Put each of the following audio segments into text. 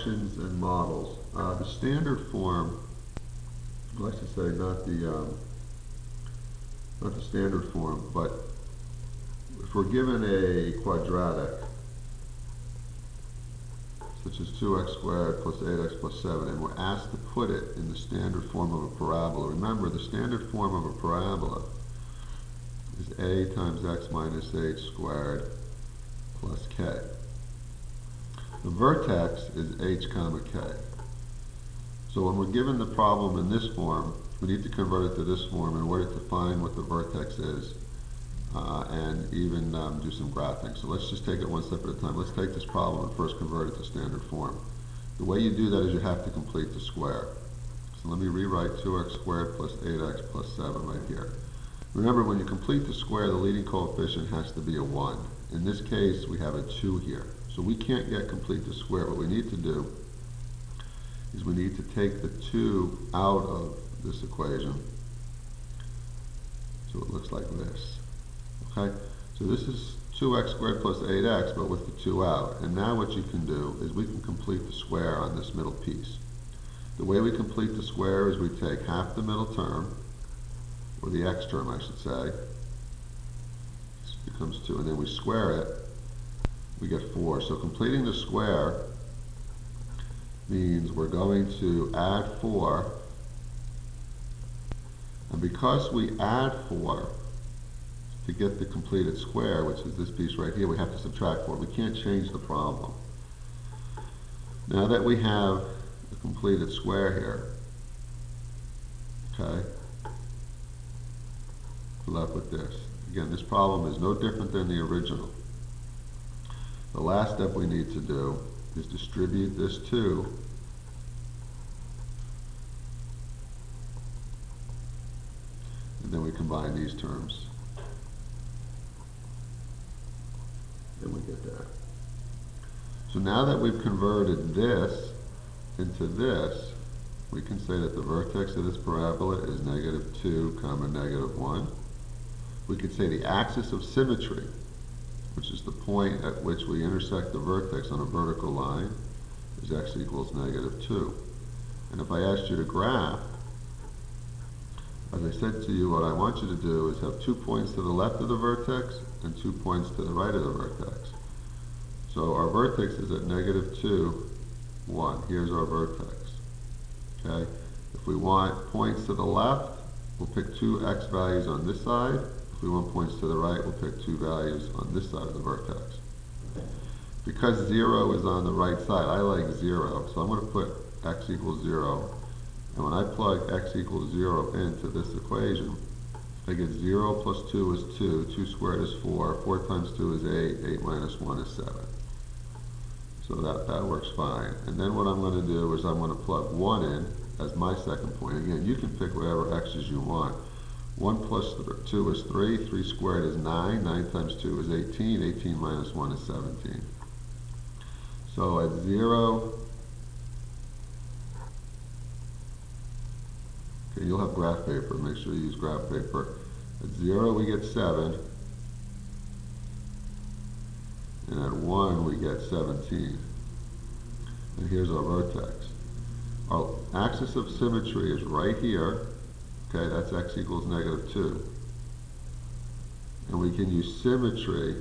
functions and models. The standard form, well, I should say not the standard form, but if we're given a quadratic, such as 2x squared plus 8x plus 7, and we're asked to put it in the standard form of a parabola. Remember, the standard form of a parabola is a times x minus h squared plus k. The vertex is h comma k. So when we're given the problem in this form, we need to convert it to this form in order to find what the vertex is and even do some graphing. So let's just take it one step at a time. Let's take this problem and first convert it to standard form. The way you do that is you have to complete the square. So let me rewrite 2x squared plus 8x plus 7 right here. Remember, when you complete the square, the leading coefficient has to be a 1. In this case, we have a 2 here. So we can't yet complete the square. What we need to do is we need to take the 2 out of this equation. So it looks like this. Okay? So this is 2x squared plus 8x, but with the 2 out. And now what you can do is we can complete the square on this middle piece. The way we complete the square is we take half the middle term, or the x term I should say. This becomes 2, and then we square it, we get 4. So completing the square means we're going to add 4, and because we add 4 to get the completed square, which is this piece right here, we have to subtract 4. We can't change the problem. Now that we have a completed square here, okay, we're left with this. Again, this problem is no different than the original. The last step we need to do is distribute this 2 and then we combine these terms. And we get that. So now that we've converted this into this, we can say that the vertex of this parabola is -2 comma -1. We could say the axis of symmetry, which is the point at which we intersect the vertex on a vertical line, is x equals -2. And if I asked you to graph, as I said to you, what I want you to do is have 2 points to the left of the vertex and 2 points to the right of the vertex. So our vertex is at -2, 1. Here's our vertex. Okay? If we want points to the left, we'll pick 2 x values on this side. If we want points to the right, we'll pick 2 values on this side of the vertex. Because 0 is on the right side, I like 0, so I'm going to put x equals 0. And when I plug x equals 0 into this equation, I get 0 plus 2 is 2, 2 squared is 4, 4 times 2 is 8, 8 minus 1 is 7. So that works fine. And then what I'm going to do is I'm going to plug 1 in as my second point. Again, you can pick whatever x's you want. 1 plus 2 is 3, 3 squared is 9, 9 times 2 is 18, 18 minus 1 is 17. So at 0, okay, you'll have graph paper, make sure you use graph paper. At 0 we get 7, and at 1 we get 17. And here's our vertex. Our axis of symmetry is right here. Okay, that's x equals -2. And we can use symmetry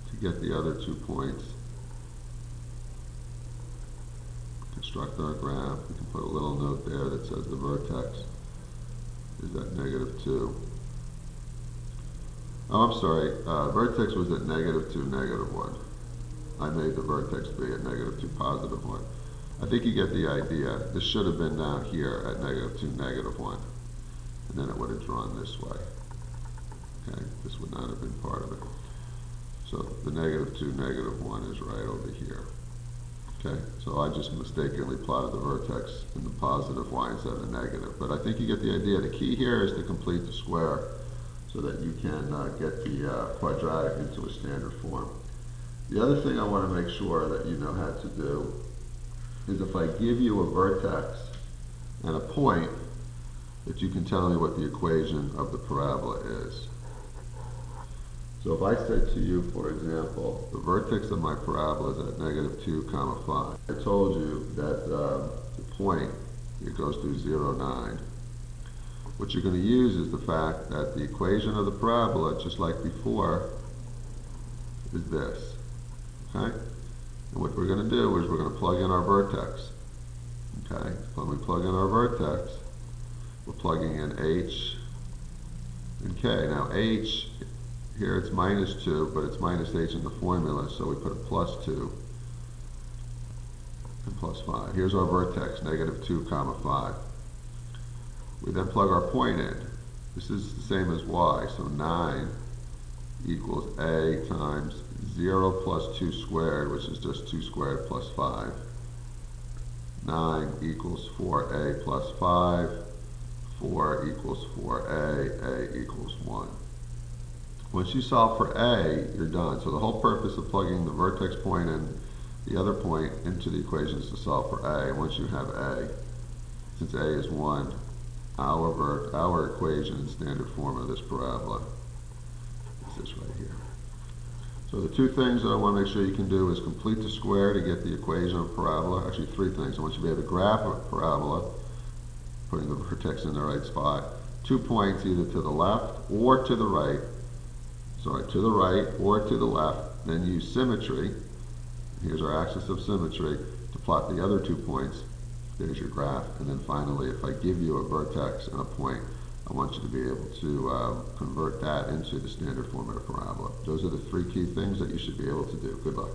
to get the other 2 points. Construct our graph. We can put a little note there that says the vertex is at -2. Oh, I'm sorry. Vertex was at -2, -1. I made the vertex be at -2, +1. I think you get the idea. This should have been down here at -2, -1. And then it would have drawn this way. Okay, this would not have been part of it. So the -2, -1 is right over here. Okay, so I just mistakenly plotted the vertex in the positive y instead of the negative. But I think you get the idea. The key here is to complete the square so that you can get the quadratic into a standard form. The other thing I want to make sure that you know how to do is if I give you a vertex and a point, that you can tell me what the equation of the parabola is. So if I said to you, for example, the vertex of my parabola is at negative 2 comma 5. I told you that the point, it goes through 0, 9. What you're going to use is the fact that the equation of the parabola, just like before, is this. Okay? And what we're going to do is we're going to plug in our vertex. Okay? When we plug in our vertex, we're plugging in h and k. Now h, here it's minus 2, but it's minus h in the formula, so we put a plus 2 and plus 5. Here's our vertex, negative 2 comma 5. We then plug our point in. This is the same as y, so 9 equals a times 0 plus 2 squared, which is just 2 squared plus 5. 9 equals 4a plus 5. 4 equals 4a, a equals 1. Once you solve for a, you're done. So the whole purpose of plugging the vertex point and the other point into the equation is to solve for a. Once you have a, since a is 1, our equation in standard form of this parabola is this right here. So the two things that I want to make sure you can do is complete the square to get the equation of parabola. Actually, three things. I want you to be able to graph a parabola, putting the vertex in the right spot. 2 points either to the left or to the right. Sorry, to the right or to the left. Then use symmetry. Here's our axis of symmetry to plot the other 2 points. There's your graph. And then finally, if I give you a vertex and a point, I want you to be able to convert that into the standard form of a parabola. Those are the 3 key things that you should be able to do. Good luck.